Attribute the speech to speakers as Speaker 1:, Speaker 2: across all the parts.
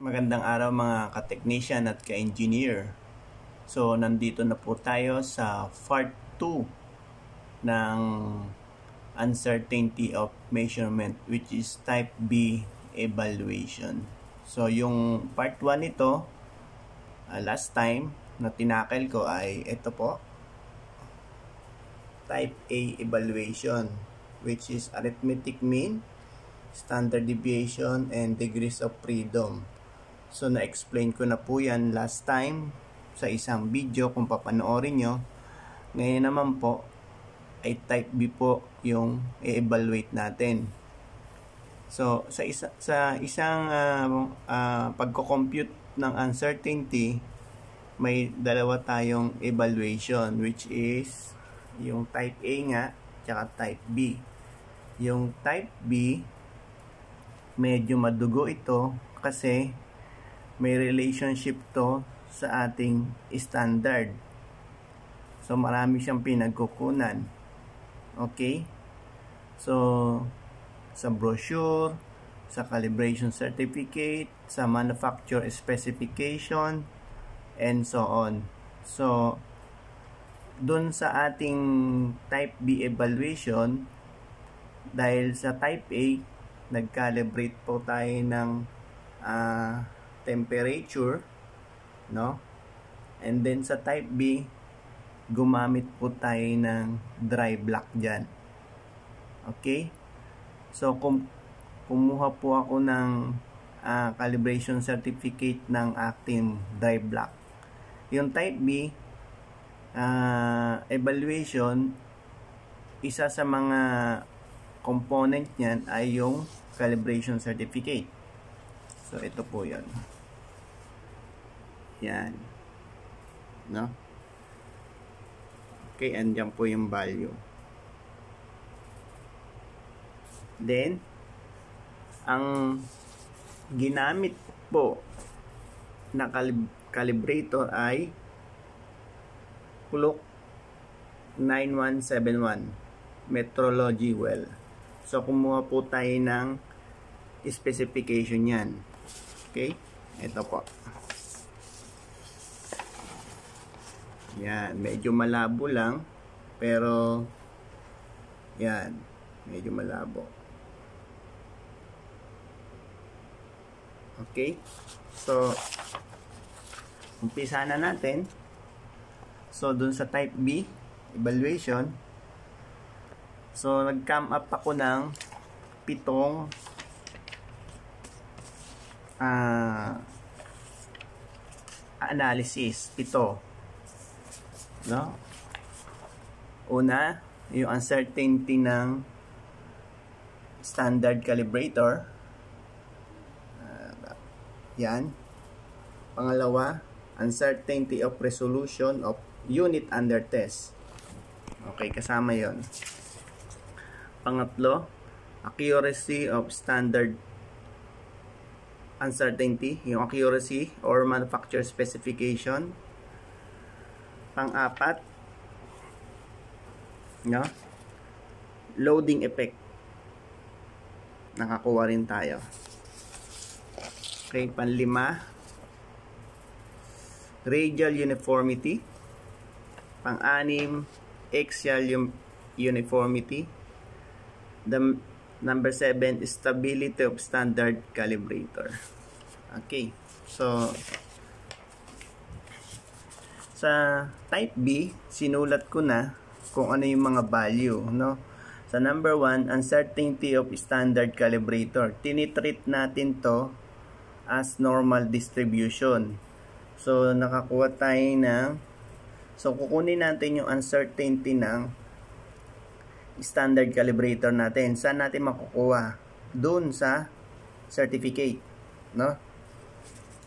Speaker 1: Magandang araw mga ka-technician at ka-engineer. So, nandito na po tayo sa part 2 ng uncertainty of measurement, which is type B evaluation. So, yung part 1 nito, last time na tinakil ko ay ito po, type A evaluation, which is arithmetic mean, standard deviation, and degrees of freedom. So, na-explain ko na po yan last time sa isang video kung papanoorin nyo. Ngayon naman po, ay type B po yung i-evaluate natin. So, sa isang pagko-compute ng uncertainty, may dalawa tayong evaluation, which is yung type A nga, tsaka type B. Yung type B, medyo madugo ito kasi may relationship to sa ating standard. So, marami siyang pinagkukunan. Okay? So, sa brochure, sa calibration certificate, sa manufacturer specification, and so on. So, dun sa ating type B evaluation, dahil sa type A, nag-calibrate po tayo ng temperature, no? And then sa type B, gumamit po tayo ng dry block dyan. Okay? So, kumuha po ako ng calibration certificate ng ating dry block. Yung type B evaluation, isa sa mga component niyan ay yung calibration certificate. So, ito po yan. Yan. No? Okay, andyan po yung value. Then, ang ginamit po na calibrator ay Clock 9171 Metrology Well. So, kumuha po tayo ng specification yan. Okay? Ito po. Yan. Medyo malabo lang. Pero, yan. Medyo malabo. Okay? So, umpisa na natin. So, dun sa type B evaluation, so, nag-come up ako ng 7 analysis. 7. No? Una, yung uncertainty ng standard calibrator. Yan. Pangalawa, uncertainty of resolution of unit under test. Okay, kasama yon. Pangatlo, accuracy of standard uncertainty, yung accuracy or manufacturer specification. Pang-apat, no? Loading effect. Nakakuha rin tayo. Okay, panlima, radial uniformity. Pang-anim, axial uniformity. The number 7 is stability of standard calibrator. Okay. So, sa type B, sinulat ko na kung ano yung mga value, no? Sa number 1, uncertainty of standard calibrator. Tinitreat natin to as normal distribution. So, nakakuha tayo ng, so, kukunin natin yung uncertainty ng standard calibrator natin. Saan natin makukuha? Doon sa certificate, no?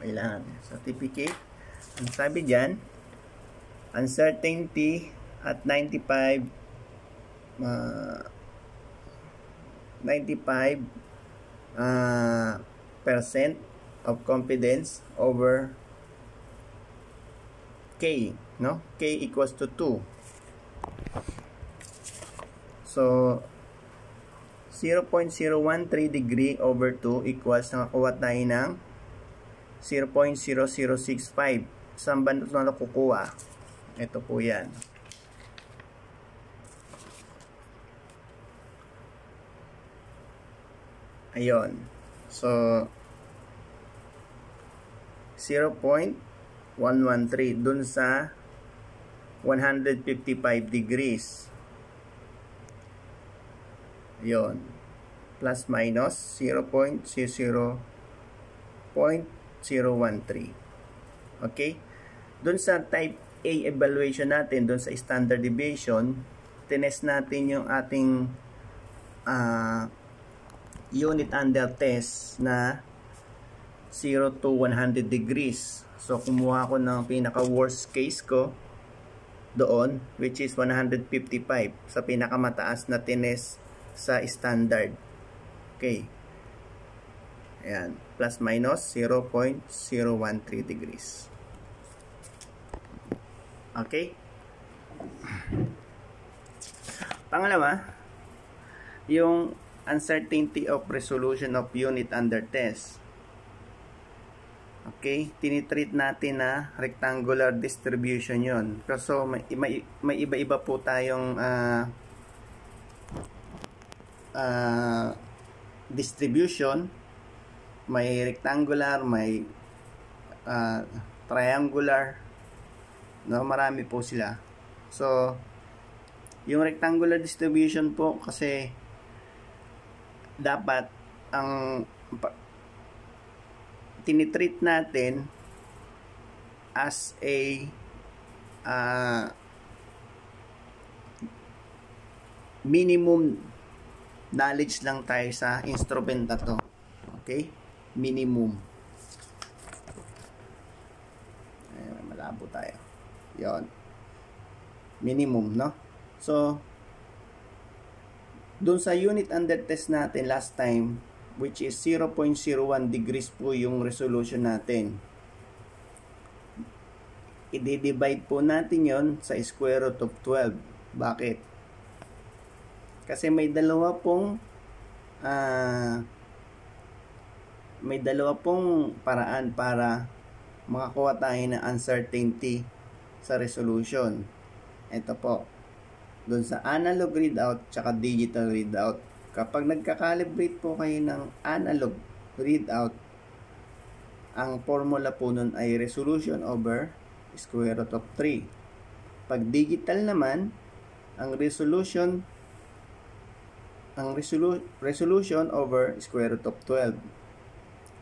Speaker 1: Kailangan certificate. Ang sabi dyan, uncertainty at 95% of confidence over K, no? K equals to 2. So, 0.013 degree over 2 equals, nakakuha tayo ng 0.0065. Saan ba ito nakukuha? Ito po yan. Ayun. So, 0.113 dun sa 155 degrees. Ayun. Plus minus 0.013. Okay? Dun sa type A evaluation natin, dun sa standard deviation, tinest natin yung ating unit under test na 0 to 100 degrees. So, kumuha ko ng pinaka worst case ko doon, which is 155 sa pinakamataas na tinest sa standard. Okay. Ayan. Plus minus 0.013 degrees. Okay. Pangalawa, yung uncertainty of resolution of unit under test. Okay, tinitreat natin na rectangular distribution yon. So, may iba-iba po tayong distribution. May rectangular, may triangular. No, marami po sila. So, yung rectangular distribution po kasi dapat ang tinitreat natin as a minimum knowledge lang tayo sa instrument na to. Okay? Minimum. Ayan, malabo tayo. Yon. Minimum, no? So, dun sa unit under test natin last time, which is 0.01 degrees po yung resolution natin. I-divide po natin yon sa square root of 12. Bakit? Kasi may dalawa pong paraan para makakuha tayo ng uncertainty sa resolution. Ito po. Doon sa analog readout tsaka digital readout. Kapag nagka-calibrate po kayo ng analog readout, ang formula po nun ay resolution over square root of 3. Pag digital naman, ang resolution over square root of 12.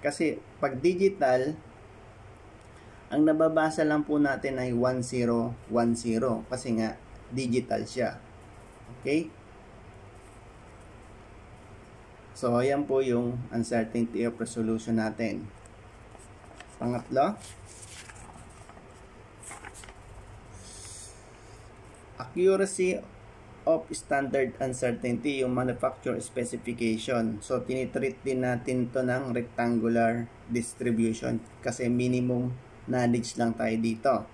Speaker 1: Kasi pag digital, ang nababasa lang po natin ay 1010 kasi nga digital siya. Okay? So, ayan po yung uncertainty of resolution natin. Pangatlo, accuracy of standard uncertainty, yung manufacturer specification. So, tinitreat din natin to ng rectangular distribution kasi minimum knowledge lang tayo dito.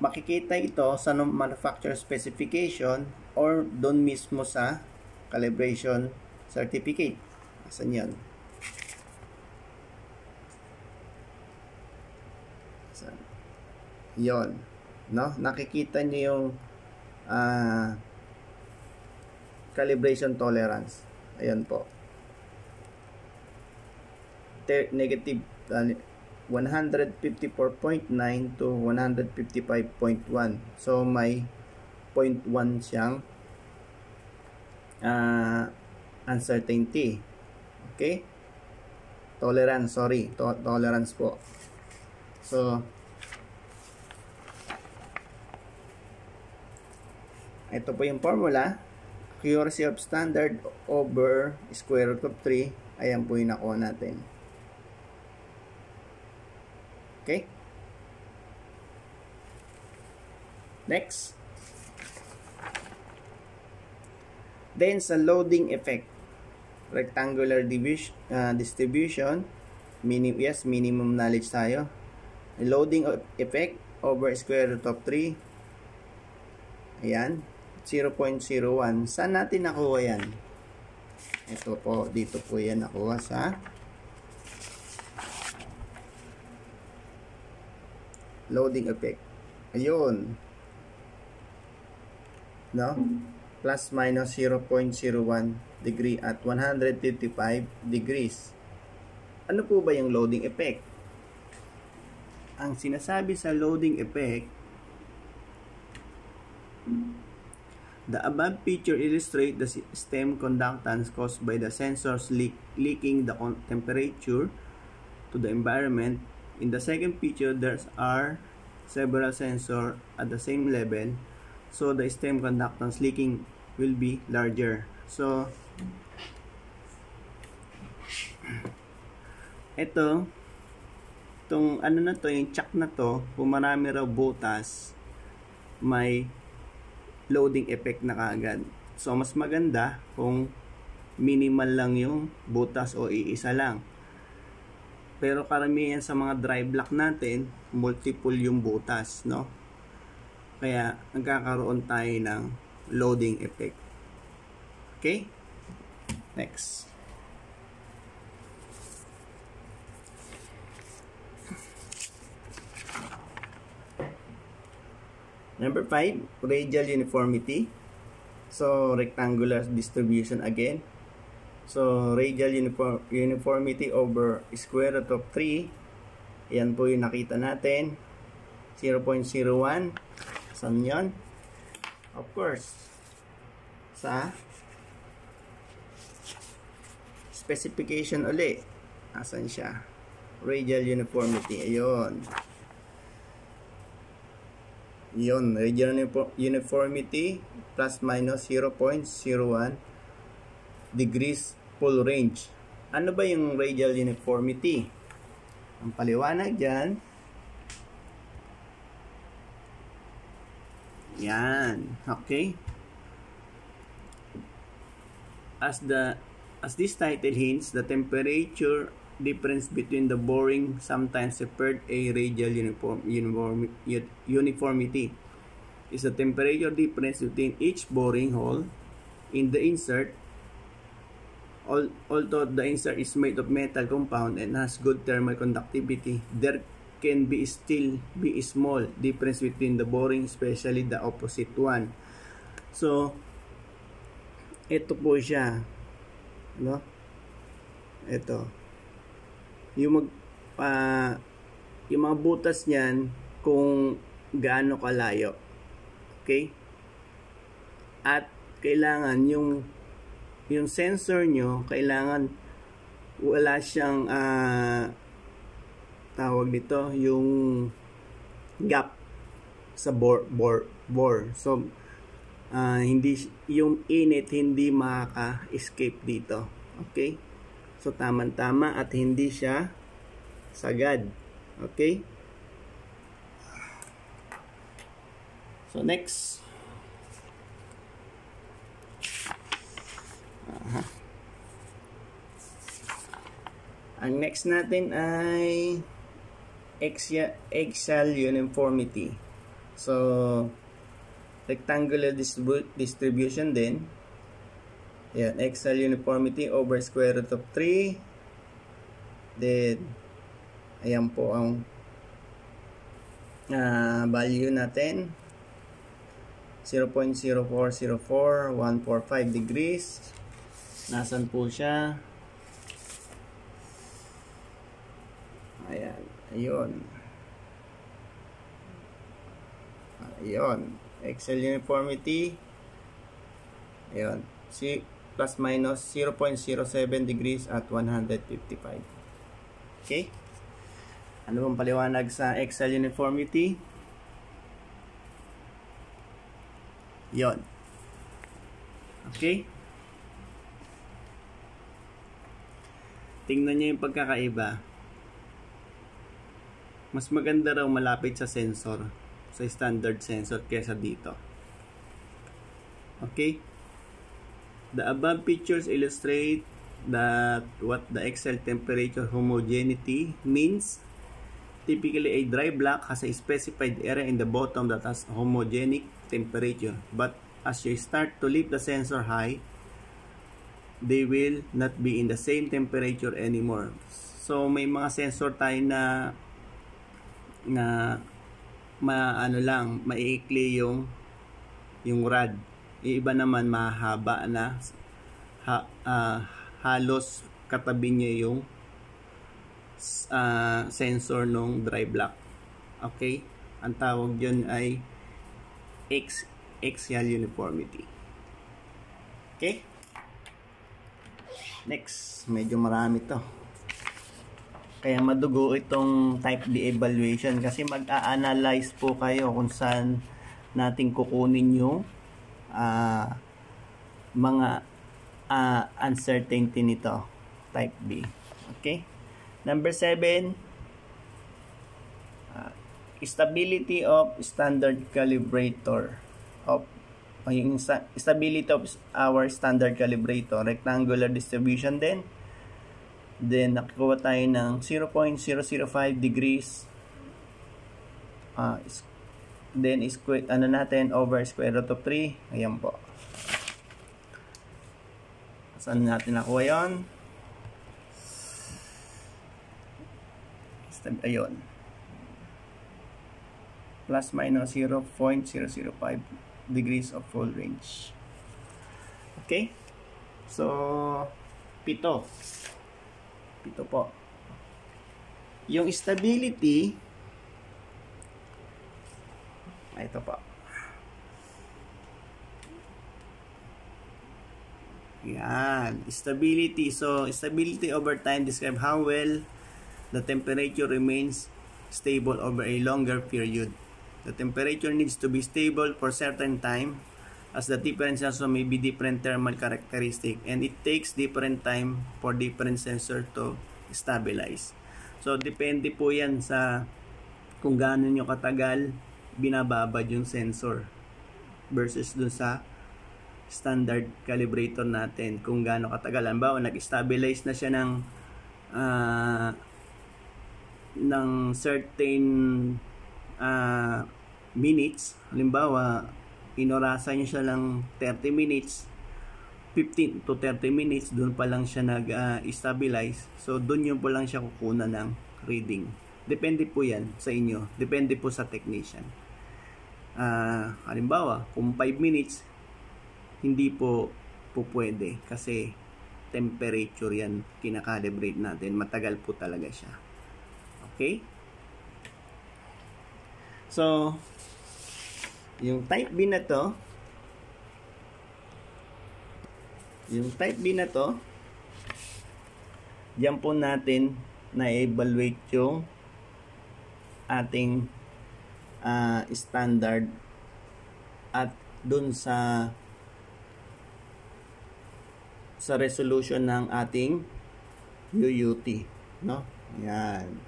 Speaker 1: Makikita ito sa manufacturer specification or doon mismo sa calibration certificate. Asan yan? Asan? Yon. No? Nakikita niyo yung calibration tolerance. Ayan po. Negative 154.9 to 155.1. So, may 0.1 siyang uncertainty. Okay? Tolerance, sorry. Tolerance po. So, ito po yung formula. Accuracy of standard over square root of 3. Ayan po yung nakuha natin. Okay? Next. Then sa loading effect, rectangular distribution, minimum knowledge tayo. Loading effect over square root of 3. Ayan, 0.01. Saan natin nakuha yan? Ito po, dito po yan nakuha sa loading effect. Ayun. No? Plus minus 0.01 degree at 155 degrees. Ano po ba yung loading effect? Ang sinasabi sa loading effect, the above picture illustrates the stem conductance caused by the sensors leaking the temperature to the environment. In the second picture, there are several sensors at the same level, so the stem conductance leaking will be larger. So, itong ano na to, yung chuck na to, kung marami raw butas, may loading effect na kaagad. So, mas maganda kung minimal lang yung butas o iisa lang. Pero karamihan sa mga dry block natin, multiple yung butas, no? Kaya, nagkakaroon tayo ng loading effect. Okay? Next. Number 5, radial uniformity. So, rectangular distribution again. So, radial uniformity over square root of 3. Yan po yung nakita natin. 0.01. Saan yun? Of course, sa specification uli. Asan siya? Radial uniformity. Ayun. Yun, radial uniformity plus minus 0.01 degrees full range. Ano ba yung radial uniformity? Ang paliwanag dyan, yan, okay? As this title hints, the temperature difference between the boring sometimes referred a radial uniformity is the temperature difference between each boring hole in the insert. Although the insert is made of metal compound and has good thermal conductivity, there can still be a small difference between the boring, especially the opposite one. So, ito po siya, no? Ito. Yung mga butas niyan kung gaano kalayo. Okay? At kailangan yung sensor nyo, kailangan wala siyang tawag dito, yung gap sa bore. So, hindi yung init hindi makaka-escape dito. Okay? So, tama-tama at hindi siya sagad. Okay? So, next. Ang next natin ay axial uniformity. So, rectangular distribution din. Yan, axial uniformity over square root of 3. Then, ayan po ang value natin. 0.0404, 145 degrees. Nasaan po siya? Ayan, ayun. Ayun, axial uniformity. Ayun, plus minus 0.07 degrees at 155. Okay? Ano bang paliwanag sa axial uniformity? Yon. Okay? Tingnan niyo yung pagkakaiba. Mas maganda raw malapit sa sensor, sa standard sensor kesa dito. Okay? The above pictures illustrate that what the axial temperature homogeneity means. Typically, a dry block has a specified area in the bottom that has homogenic temperature. But as you start to lift the sensor high, they will not be in the same temperature anymore. So, may mga sensor tayo na ano lang, maiikli yung rod. Yung iba naman mahaba na, halos katabi niya yung sensor ng dry block. Okay? Ang tawag dyan ay axial uniformity. Okay? Next, medyo marami to. Kaya madugo itong type D evaluation kasi mag-a-analyze po kayo kung saan natin kukunin yung mga uncertainty nito, type B. Okay? Number 7, stability of standard calibrator yung stability of our standard calibrator, rectangular distribution din. Then nakuha tayo ng 0.005 degrees, then natin over square root of 3. Ayan po. Saan natin nakuha yun? Ayun, plus minus 0.005 degrees of full range. Okay? So, pito po. Yung stability, ito po. Yan, stability. So, stability over time describe how well the temperature remains stable over a longer period. The temperature needs to be stable for certain time as the different sensor may be different thermal characteristic and it takes different time for different sensor to stabilize. So, depende po yan sa kung gaano nyo katagal binababad yung sensor versus dun sa standard calibrator natin. Kung gaano katagal. Halimbawa, nag-stabilize na siya ng certain minutes. Halimbawa, inorasan niya siya lang 30 minutes, 15 to 30 minutes, doon pa lang siya nag-stabilize. So, doon yun po lang siya kukunan ng reading. Depende po yan sa inyo. Depende po sa technician. Halimbawa, kung 5 minutes, hindi po pwede kasi temperature yan kinakalibrate natin. Matagal po talaga siya. Okay? So, yung type B na to, diyan po natin na-evaluate yung ating standard at dun sa resolution ng ating UUT, no? Yan.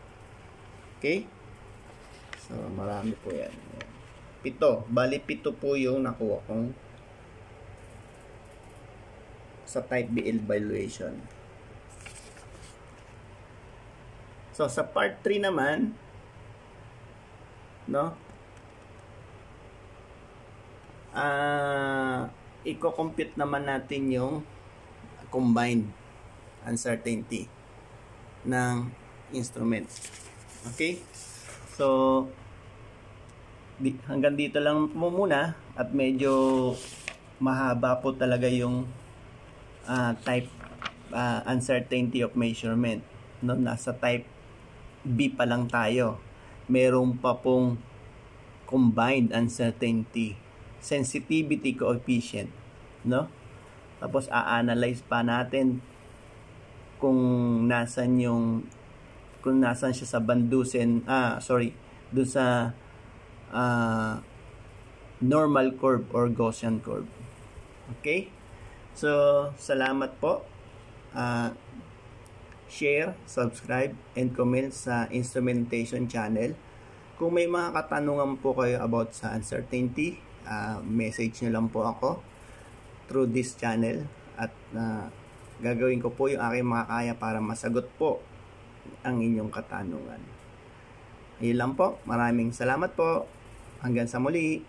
Speaker 1: Okay? So, marami po yan. Bali 7 po yung nakuha kong sa type B evaluation. So, sa part 3 naman, no? Iko-compute naman natin yung combined uncertainty ng instrument. Okay? So, hanggang dito lang po muna at medyo mahaba po talaga yung type uncertainty of measurement. No, nasa type B pa lang tayo. Meron pa pong combined uncertainty, sensitivity coefficient, no? Tapos a-analyze pa natin kung nasan siya sa Van Dusen, dun sa normal curve or Gaussian curve. Okay? So, salamat po. Share, subscribe, and comment sa instrumentation channel. Kung may mga katanungan po kayo about sa uncertainty, message nyo lang po ako through this channel at gagawin ko po yung aking makakaya para masagot po ang inyong katanungan. Ayun lang po. Maraming salamat po. Hanggang sa muli.